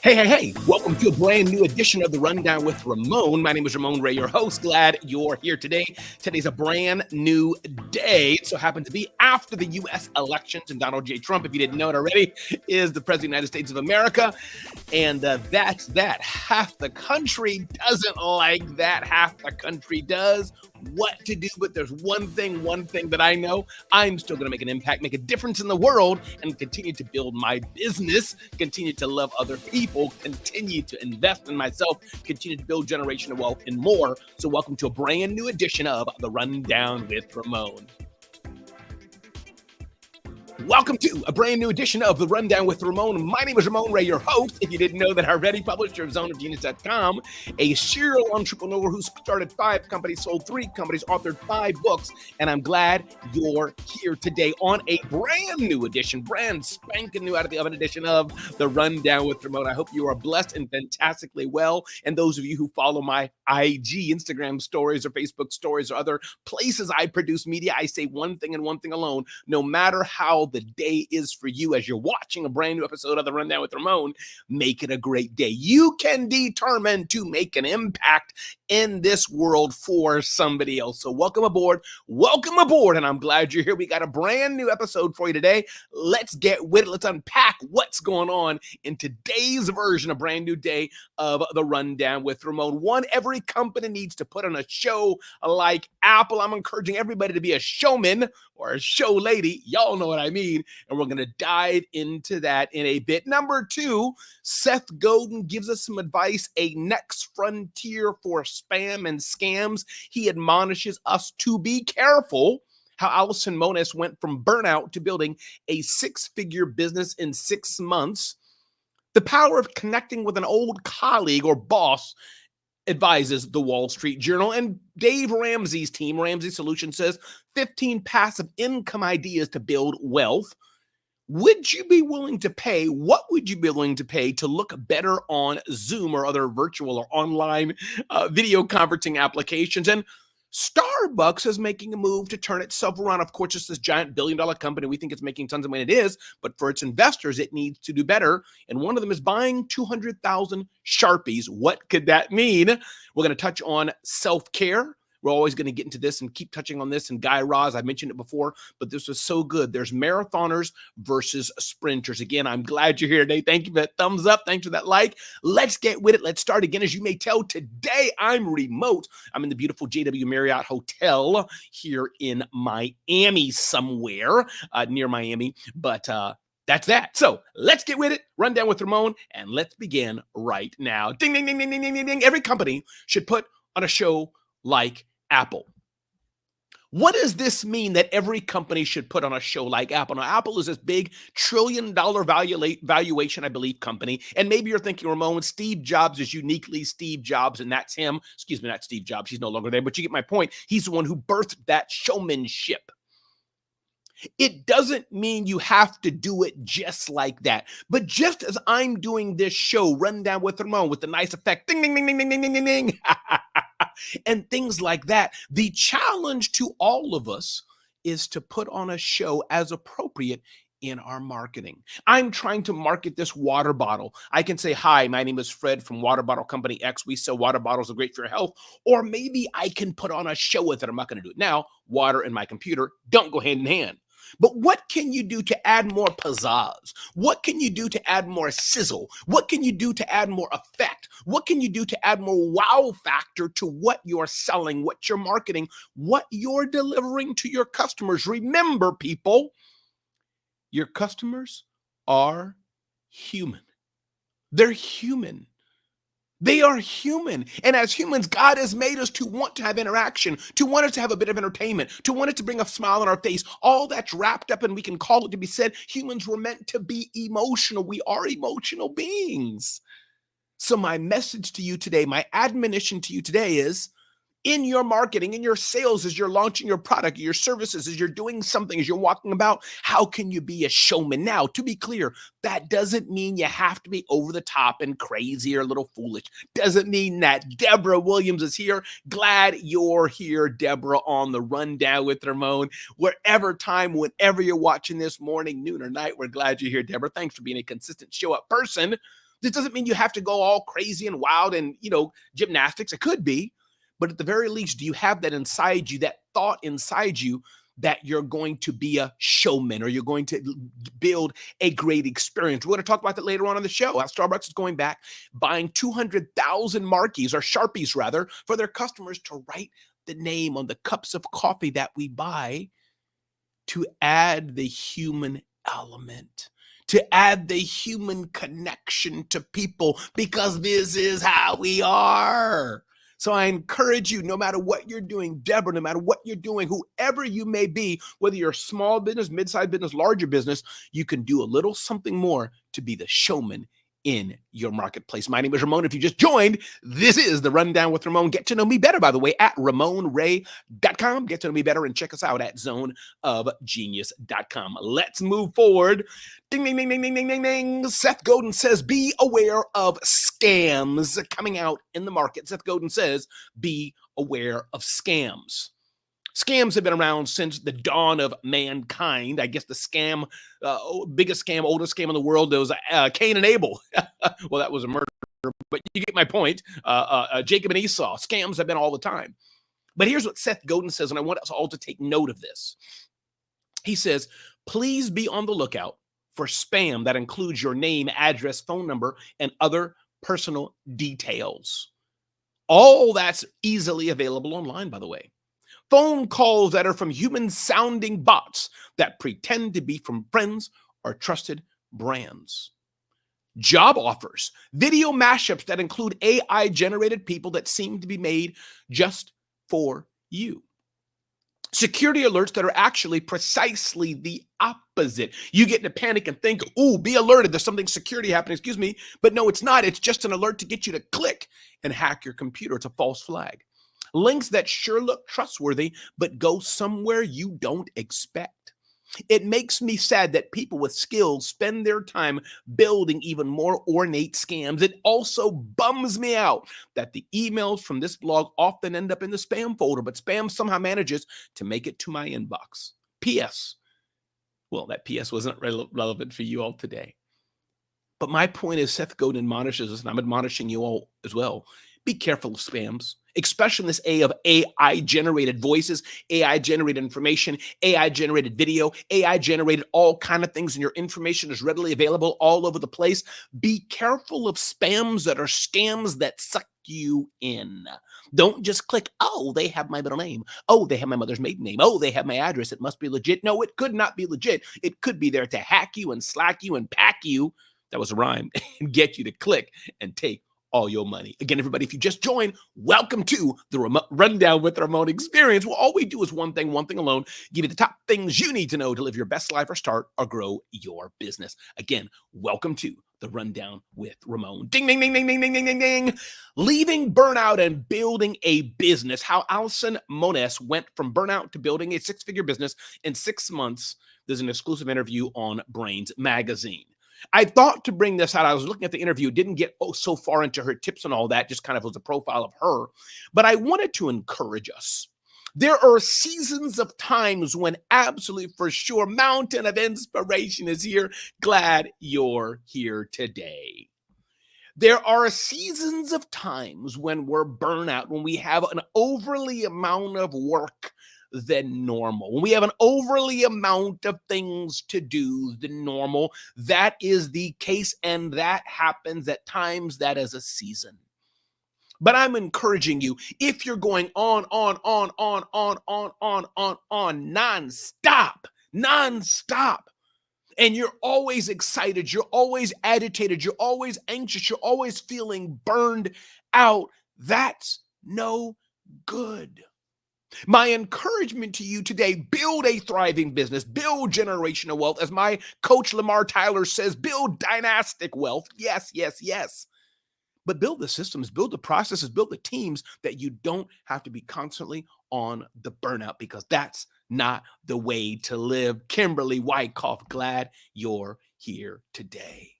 Hey. Welcome to a brand new edition of the Rundown with Ramon. My name is Ramon Ray, your host. Glad you're here today. Today's a brand new day. It so happens to be after the U.S. elections, and Donald J. Trump, if you didn't know it already, is the President of the United States of America. And that's that. Half the country doesn't like that. Half the country does. What to do, but there's one thing that I know. I'm still going to make an impact, make a difference in the world, and continue to build my business, continue to love other people, continue to invest in myself, continue to build generational wealth and more. So welcome to a brand new edition of The Rundown with Ramon. Welcome to a brand new edition of The Rundown with Ramon. My name is Ramon Ray, your host. If you didn't know that already, publisher of zoneofgenius.com, a serial entrepreneur who started 5 companies, sold 3 companies, authored 5 books, and I'm glad you're here today on a brand new edition, brand spanking new out of the oven edition of The Rundown with Ramon. I hope you are blessed and fantastically well, and those of you who follow my IG, Instagram stories, or Facebook stories, or other places I produce media, I say one thing and one thing alone: no matter how the day is for you as you're watching a brand new episode of The Rundown with Ramon, make it a great day. You can determine to make an impact in this world for somebody else. So welcome aboard, and I'm glad you're here. We got a brand new episode for you today. Let's get with it. Let's unpack what's going on in today's version, a brand new day of The Rundown with Ramon. One, every company needs to put on a show like Apple. I'm encouraging everybody to be a showman or a show lady. Y'all know what I mean. And we're going to dive into that in a bit. Number 2, Seth Godin gives us some advice, a next frontier for spam and scams. He admonishes us to be careful how Allison Mones went from burnout to building a 6-figure business in 6 months. The power of connecting with an old colleague or boss, advises the Wall Street Journal. And Dave Ramsey's team, Ramsey Solutions, says 15 passive income ideas to build wealth. Would you be willing to pay? What would you be willing to pay to look better on Zoom or other virtual or online video conferencing applications? And Starbucks is making a move to turn itself around. Of course, it's this giant billion-dollar company. We think it's making tons of money. It is, but for its investors, it needs to do better. And one of them is buying 200,000 Sharpies. What could that mean? We're going to touch on self-care. We're always going to get into this and keep touching on this. And Guy Raz, I mentioned it before, but this was so good. There's marathoners versus sprinters. Again, I'm glad you're here today. Thank you for that thumbs up. Thanks for that like. Let's get with it. Let's start again. As you may tell, today I'm remote. I'm in the beautiful JW Marriott Hotel here in Miami somewhere, near Miami. But that's that. So let's get with it. Rundown with Ramon, and let's begin right now. Ding, ding, ding, ding, ding, ding, ding. Every company should put on a show like Apple. What does this mean that every company should put on a show like Apple? Now, Apple is this big trillion-dollar valuation, I believe, company. And maybe you're thinking, Ramon, Steve Jobs is uniquely Steve Jobs, and that's him. Excuse me, not Steve Jobs. He's no longer there, but you get my point. He's the one who birthed that showmanship. It doesn't mean you have to do it just like that. But just as I'm doing this show, Rundown with Ramon, with the nice effect, ding, ding, ding, ding, ding, ding, ding, ding, and things like that, the challenge to all of us is to put on a show as appropriate in our marketing. I'm trying to market this water bottle. I can say, hi, my name is Fred from Water Bottle Company X. We sell water bottles, are great for your health. Or maybe I can put on a show with it. I'm not going to do it now. Water and my computer don't go hand in hand. But what can you do to add more pizzazz? What can you do to add more sizzle? What can you do to add more effect? What can you do to add more wow factor to what you're selling, what you're marketing, what you're delivering to your customers? Remember, people, your customers are human. They're human. They are human. And as humans, God has made us to want to have interaction, to want us to have a bit of entertainment, to want it to bring a smile on our face. All that's wrapped up, and we can call it to be said. Humans were meant to be emotional. We are emotional beings. So my message to you today, my admonition to you today is, in your marketing, in your sales, as you're launching your product, your services, as you're doing something, as you're walking about, how can you be a showman? Now, to be clear, that doesn't mean you have to be over the top and crazy or a little foolish. Doesn't mean that. Deborah Williams is here. Glad you're here, Deborah, on the Rundown with Ramon. Wherever time, whenever you're watching this, morning, noon, or night, we're glad you're here, Deborah. Thanks for being a consistent show up person. This doesn't mean you have to go all crazy and wild and, gymnastics. It could be, but at the very least, do you have that inside you, that thought inside you that you're going to be a showman or you're going to build a great experience? We're going to talk about that later on in the show. How Starbucks is going back, buying 200,000 marquees or Sharpies rather for their customers to write the name on the cups of coffee that we buy to add the human element, to add the human connection to people, because this is how we are. So I encourage you, no matter what you're doing, Deborah, no matter what you're doing, whoever you may be, whether you're a small business, mid-sized business, larger business, you can do a little something more to be the showman in your marketplace. My name is Ramon. If you just joined, this is the Rundown with Ramon. Get to know me better, by the way, at RamonRay.com. Get to know me better and check us out at zoneofgenius.com. Let's move forward. Ding, ding, ding, ding, ding, ding, ding, ding. Seth Godin says, be aware of scams coming out in the market. Seth Godin says, be aware of scams. Scams have been around since the dawn of mankind. I guess the scam, biggest scam, oldest scam in the world, was Cain and Abel. Well, that was a murder, but you get my point. Jacob and Esau. Scams have been all the time. But here's what Seth Godin says, and I want us all to take note of this. He says, please be on the lookout for spam that includes your name, address, phone number, and other personal details. All that's easily available online, by the way. Phone calls that are from human-sounding bots that pretend to be from friends or trusted brands. Job offers, video mashups that include AI-generated people that seem to be made just for you. Security alerts that are actually precisely the opposite. You get in a panic and think, ooh, be alerted, there's something security happening, excuse me. But no, it's not. It's just an alert to get you to click and hack your computer. It's a false flag. Links that sure look trustworthy, but go somewhere you don't expect. It makes me sad that people with skills spend their time building even more ornate scams. It also bums me out that the emails from this blog often end up in the spam folder, but spam somehow manages to make it to my inbox. P.S. Well, that P.S. wasn't relevant for you all today. But my point is, Seth Godin admonishes us, and I'm admonishing you all as well. Be careful of spams, especially in this age of AI-generated voices, AI-generated information, AI-generated video, AI-generated all kind of things, and your information is readily available all over the place. Be careful of spams that are scams that suck you in. Don't just click, oh, they have my middle name. Oh, they have my mother's maiden name. Oh, they have my address. It must be legit. No, it could not be legit. It could be there to hack you and slack you and pack you. That was a rhyme. And get you to click and take all your money. Again, everybody, if you just joined, welcome to the Rundown with Ramon experience. Well, all we do is one thing alone, give you the top things you need to know to live your best life or start or grow your business. Again, welcome to the Rundown with Ramon. Ding, ding, ding, ding, ding, ding, ding, ding, ding. Leaving burnout and building a business. How Alison Moniz went from burnout to building a six-figure business in 6 months. There's an exclusive interview on Brains Magazine. I thought to bring this out. I was looking at the interview, didn't get so far into her tips and all that, just kind of was a profile of her. But I wanted to encourage us. There are seasons of times when absolutely for sure mountain of inspiration is here. Glad you're here today. There are seasons of times when we're burnout, when we have an overly amount of work than normal. When we have an overly amount of things to do than normal, that is the case, and that happens at times. That is a season. But I'm encouraging you, if you're going on, nonstop, and you're always excited, you're always agitated, you're always anxious, you're always feeling burned out, that's no good. My encouragement to you today, build a thriving business, build generational wealth. As my coach Lamar Tyler says, build dynastic wealth. Yes, yes, yes. But build the systems, build the processes, build the teams that you don't have to be constantly on the burnout, because that's not the way to live. Kimberly Wyckoff, glad you're here today.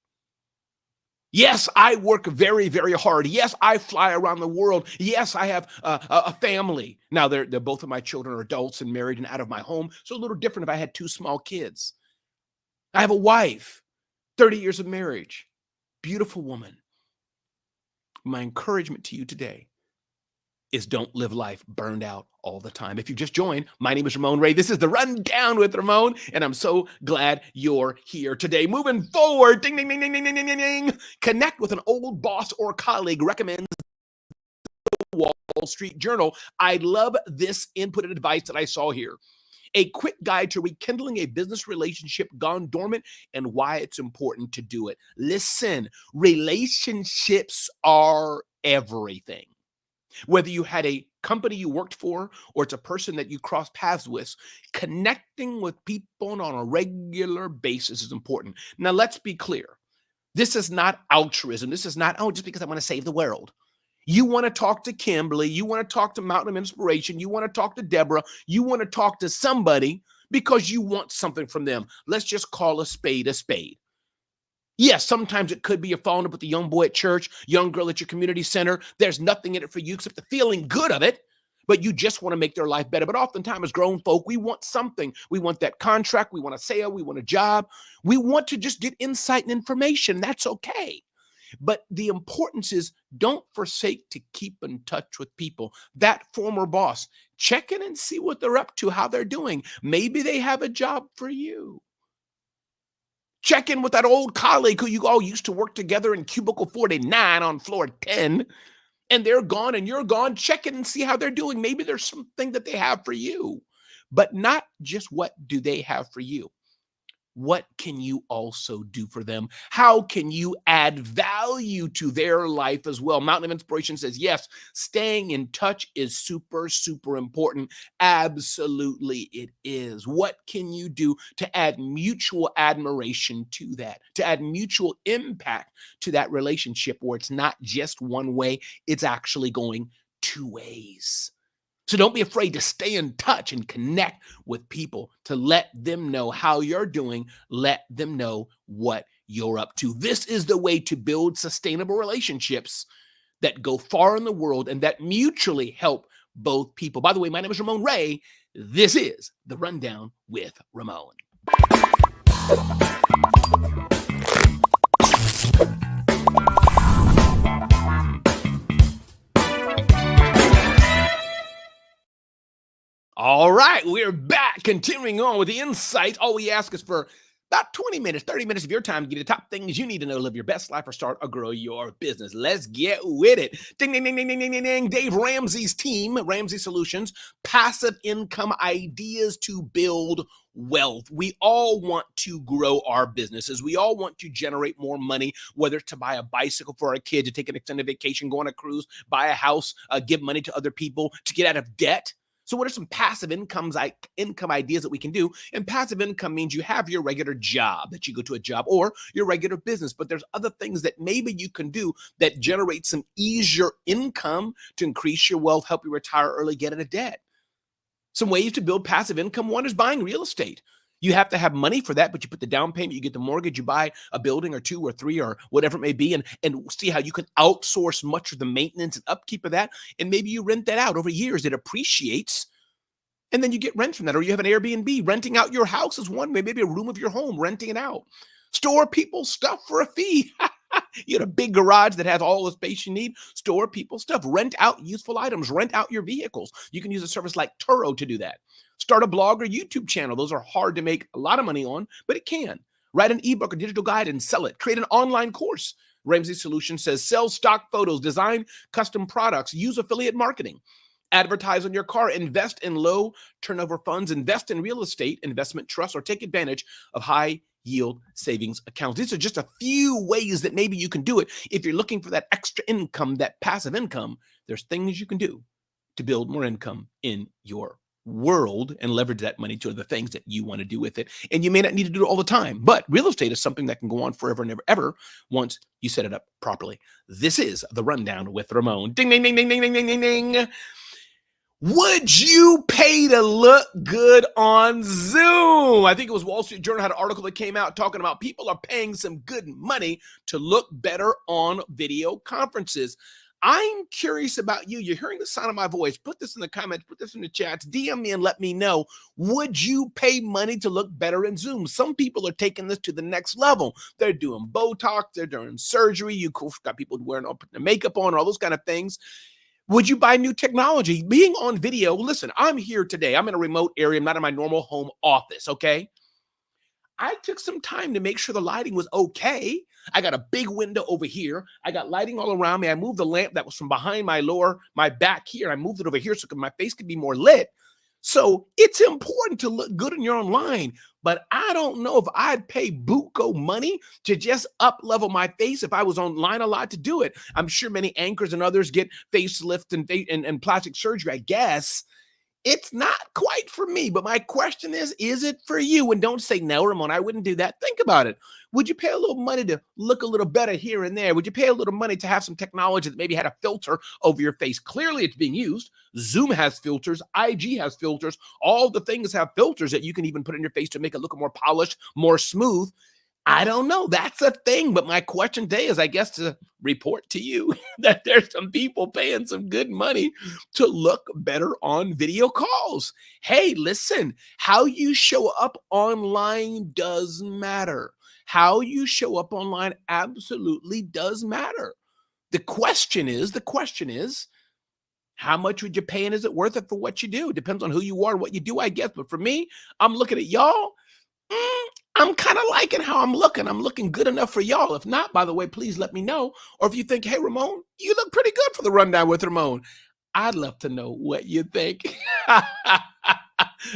Yes, I work very, very hard. Yes, I fly around the world. Yes, I have a family. Now, they're both of my children are adults and married and out of my home. So a little different if I had two small kids. I have a wife, 30 years of marriage. Beautiful woman, my encouragement to you today is don't live life burned out all the time. If you just joined, my name is Ramon Ray. This is the Rundown with Ramon, and I'm so glad you're here today. Moving forward, ding, ding, ding, ding, ding, ding, ding, ding. Connect with an old boss or colleague, recommends the Wall Street Journal. I love this input and advice that I saw here. A quick guide to rekindling a business relationship gone dormant and why it's important to do it. Listen, relationships are everything. Whether you had a company you worked for or it's a person that you cross paths with, connecting with people on a regular basis is important. Now, let's be clear. This is not altruism. This is not, oh, just because I want to save the world. You want to talk to Kimberly. You want to talk to Mountain of Inspiration. You want to talk to Deborah. You want to talk to somebody because you want something from them. Let's just call a spade a spade. Yes, sometimes it could be you're following up with a young boy at church, young girl at your community center. There's nothing in it for you except the feeling good of it, but you just want to make their life better. But oftentimes as grown folk, we want something. We want that contract. We want a sale. We want a job. We want to just get insight and information. That's okay. But the importance is don't forsake to keep in touch with people. That former boss, check in and see what they're up to, how they're doing. Maybe they have a job for you. Check in with that old colleague who you all used to work together in cubicle 49 on floor 10, and they're gone and you're gone. Check in and see how they're doing. Maybe there's something that they have for you, but not just what do they have for you. What can you also do for them? How can you add value to their life as well? Mountain of Inspiration says, yes, staying in touch is super, super important. Absolutely, it is. What can you do to add mutual admiration to that, to add mutual impact to that relationship where it's not just one way, it's actually going two ways? So don't be afraid to stay in touch and connect with people, to let them know how you're doing, let them know what you're up to. This is the way to build sustainable relationships that go far in the world and that mutually help both people. By the way, my name is Ramon Ray. This is The Rundown with Ramon. All right, we're back, continuing on with the insight. All we ask is for about 20 minutes, 30 minutes of your time to get the top things you need to know to live your best life or start or grow your business. Let's get with it. Ding, ding, ding, ding, ding, ding, ding, ding. Dave Ramsey's team, Ramsey Solutions, passive income ideas to build wealth. We all want to grow our businesses. We all want to generate more money, whether it's to buy a bicycle for our kid, to take an extended vacation, go on a cruise, buy a house, give money to other people, to get out of debt. So what are some passive income ideas that we can do? And passive income means you have your regular job, that you go to a job, or your regular business, but there's other things that maybe you can do that generate some easier income to increase your wealth, help you retire early, get out of debt. Some ways to build passive income. One is buying real estate. You have to have money for that, but you put the down payment, you get the mortgage, you buy a building or two or three or whatever it may be, and see how you can outsource much of the maintenance and upkeep of that. And maybe you rent that out over years. It appreciates, and then you get rent from that. Or you have an Airbnb. Renting out your house is one way, maybe a room of your home, renting it out. Store people's stuff for a fee. You had a big garage that has all the space you need. Store people's stuff. Rent out useful items. Rent out your vehicles. You can use a service like Turo to do that. Start a blog or YouTube channel. Those are hard to make a lot of money on, but it can. Write an ebook or digital guide and sell it. Create an online course. Ramsey Solutions says sell stock photos, design custom products, use affiliate marketing. Advertise on your car, invest in low turnover funds, invest in real estate, investment trusts, or take advantage of high yield savings accounts. These are just a few ways that maybe you can do it. If you're looking for that extra income, that passive income, there's things you can do to build more income in your world and leverage that money to the things that you want to do with it. And you may not need to do it all the time, but real estate is something that can go on forever and never, ever once you set it up properly. This is The Rundown with Ramon. Ding, ding, ding, ding, ding, ding, ding, ding, ding. Would you pay to look good on Zoom? I think it was Wall Street Journal had an article that came out talking about people are paying some good money to look better on video conferences. I'm curious about you. You're hearing the sound of my voice. Put this in the comments, put this in the chats, DM me and let me know. Would you pay money to look better in Zoom? Some people are taking this to the next level. They're doing Botox, they're doing surgery. You got people wearing putting the makeup on, all those kind of things. Would you buy new technology? Being on video, listen, I'm here today. I'm in a remote area. I'm not in my normal home office, okay? I took some time to make sure the lighting was okay. I got a big window over here. I got lighting all around me. I moved the lamp that was from behind my back here. I moved it over here so my face could be more lit. So it's important to look good when you're online, but I don't know if I'd pay buco money to just up level my face if I was online a lot to do it. I'm sure many anchors and others get facelift and plastic surgery, I guess. It's not quite for me, but my question is it for you? And don't say, no, Ramon, I wouldn't do that. Think about it. Would you pay a little money to look a little better here and there? Would you pay a little money to have some technology that maybe had a filter over your face? Clearly, it's being used. Zoom has filters. IG has filters. All the things have filters that you can even put in your face to make it look more polished, more smooth. I don't know. That's a thing. But my question today is, I guess, to report to you that there's some people paying some good money to look better on video calls. Hey, listen, how you show up online does matter. How you show up online absolutely does matter. The question is, how much would you pay and is it worth it for what you do? It depends on who you are and what you do, I guess. But for me, I'm looking at y'all. I'm kind of liking how I'm looking. I'm looking good enough for y'all. If not, by the way, please let me know. Or if you think, hey, Ramon, you look pretty good for the Rundown with Ramon. I'd love to know what you think.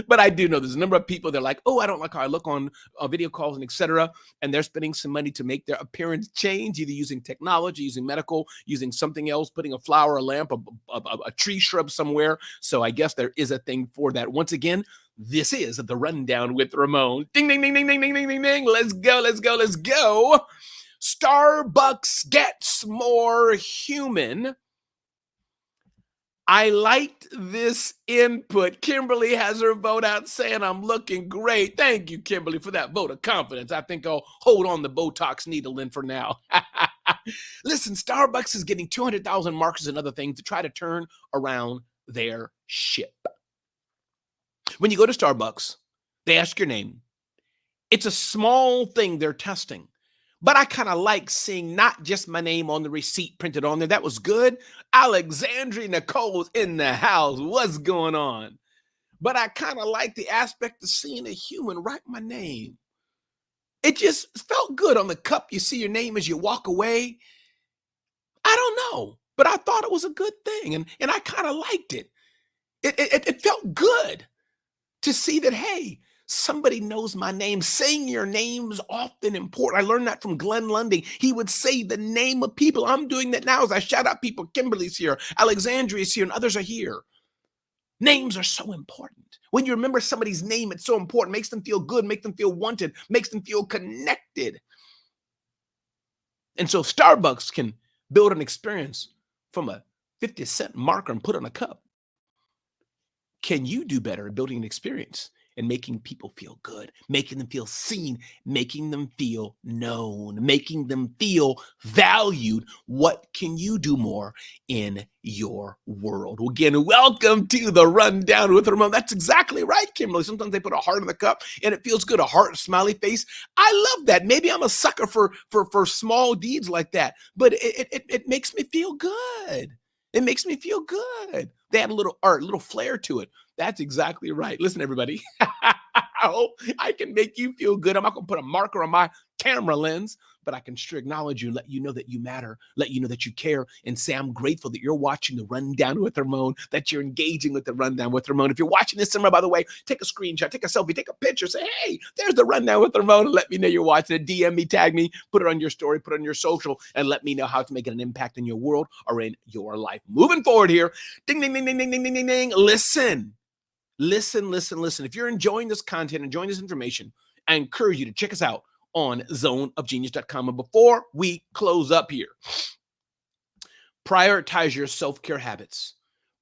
But I do know there's a number of people that are like, oh, I don't like how I look on video calls and etc. And they're spending some money to make their appearance change, either using technology, using medical, using something else, putting a flower, a lamp, a tree shrub somewhere. So I guess there is a thing for that. Once again, this is the Rundown with Ramon. Ding, ding, ding, ding, ding, ding, ding, ding, ding. Let's go, let's go, let's go. Starbucks gets more human. I liked this input. Kimberly has her vote out saying I'm looking great. Thank you, Kimberly, for that vote of confidence. I think I'll hold on the Botox needle in for now. Listen, Starbucks is getting 200,000 markers and other things to try to turn around their ship. When you go to Starbucks, they ask your name. It's a small thing they're testing. But I kind of like seeing not just my name on the receipt printed on there. That was good. Alexandria Nicole's in the house. What's going on? But I kind of like the aspect of seeing a human write my name. It just felt good on the cup. You see your name as you walk away. I don't know, but I thought it was a good thing. And I kind of liked it. It felt good to see that, hey, somebody knows my name. Saying your name's often important. I learned that from Glenn Lundy. He would say the name of people. I'm doing that now as I shout out people. Kimberly's here, Alexandria's here, and others are here. Names are so important. When you remember somebody's name, it's so important. Makes them feel good, makes them feel wanted, makes them feel connected. And so Starbucks can build an experience from a 50-cent marker and put on a cup. Can you do better at building an experience and making people feel good, making them feel seen, making them feel known, making them feel valued? What can you do more in your world? Well, again, welcome to the Rundown with Ramon. That's exactly right, Kimberly. Sometimes they put a heart in the cup and it feels good, a heart, a smiley face. I love that. Maybe I'm a sucker for small deeds like that, but it makes me feel good. It makes me feel good. They add a little art, a little flair to it. That's exactly right. Listen, everybody, I hope I can make you feel good. I'm not going to put a marker on my camera lens, but I can sure acknowledge you, let you know that you matter, let you know that you care, and say I'm grateful that you're watching the Rundown with Ramon, that you're engaging with the Rundown with Ramon. If you're watching this somewhere, by the way, take a screenshot, take a selfie, take a picture, say, hey, there's the Rundown with Ramon, and let me know you're watching it. DM me, tag me, put it on your story, put it on your social, and let me know how to make it an impact in your world or in your life. Moving forward here, ding, ding, ding, ding, ding, ding, ding, ding, ding. Listen. If you're enjoying this content, enjoying this information, I encourage you to check us out on zoneofgenius.com. And before we close up here, prioritize your self-care habits.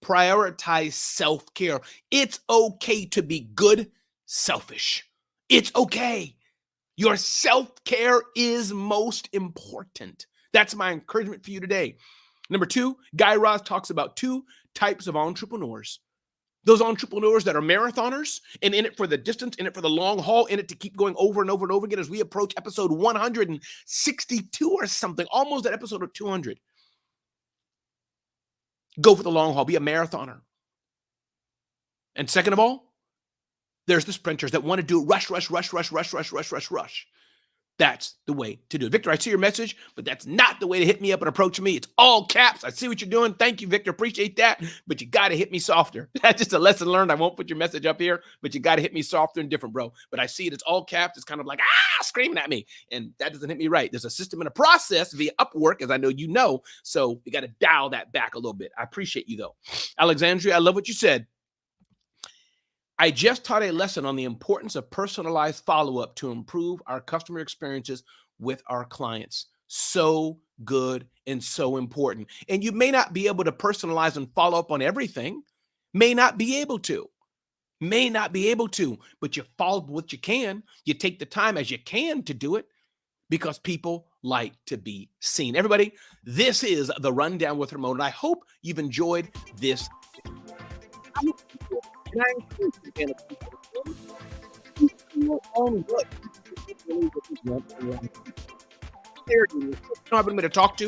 Prioritize self-care. It's okay to be good, selfish. It's okay. Your self-care is most important. That's my encouragement for you today. Number two, Guy Raz talks about two types of entrepreneurs. Those entrepreneurs that are marathoners and in it for the distance, in it for the long haul, in it to keep going over and over and over again as we approach episode 162 or something, almost at episode of 200. Go for the long haul, be a marathoner. And second of all, there's the sprinters that want to do rush. That's the way to do it. Victor, I see your message, but that's not the way to hit me up and approach me. It's all caps. I see what you're doing. Thank you, Victor. Appreciate that. But you got to hit me softer. That's just a lesson learned. I won't put your message up here, but you got to hit me softer and different, bro. But I see it. It's all caps. It's kind of like, screaming at me. And that doesn't hit me right. There's a system and a process via Upwork, as I know you know. So you got to dial that back a little bit. I appreciate you, though. Alexandria, I love what you said. I just taught a lesson on the importance of personalized follow-up to improve our customer experiences with our clients. So good and so important. And you may not be able to personalize and follow up on everything. May not be able to. But you follow up what you can. You take the time as you can to do it because people like to be seen. Everybody, this is The Rundown with Ramon, and I hope you've enjoyed this. And I encourage you again, to talk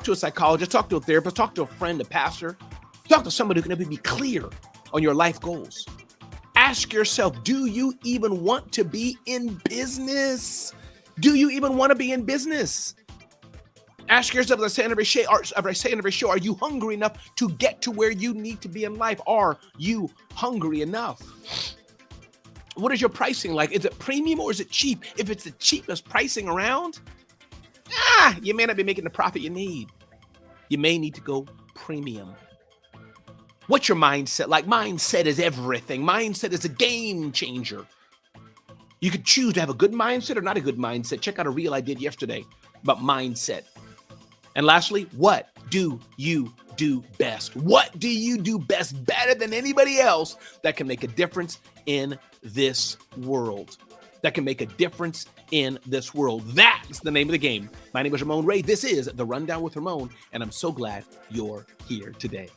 to a psychologist, talk to a therapist, talk to a friend, a pastor, talk to somebody who can help you be clear on your life goals. Ask yourself, do you even want to be in business? Do you even want to be in business? Ask yourself, as I say in every show, are you hungry enough to get to where you need to be in life? Are you hungry enough? What is your pricing like? Is it premium or is it cheap? If it's the cheapest pricing around, you may not be making the profit you need. You may need to go premium. What's your mindset like? Mindset is everything. Mindset is a game changer. You could choose to have a good mindset or not a good mindset. Check out a reel I did yesterday about mindset. And lastly, what do you do best? What do you do best better than anybody else that can make a difference in this world? That can make a difference in this world. That's the name of the game. My name is Ramon Ray. This is The Rundown with Ramon, and I'm so glad you're here today.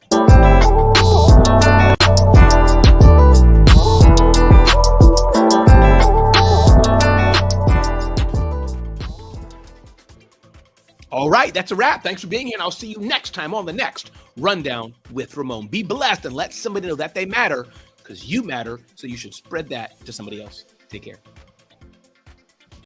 All right, that's a wrap. Thanks for being here, and I'll see you next time on the next Rundown with Ramon. Be blessed and let somebody know that they matter because you matter, so you should spread that to somebody else. Take care.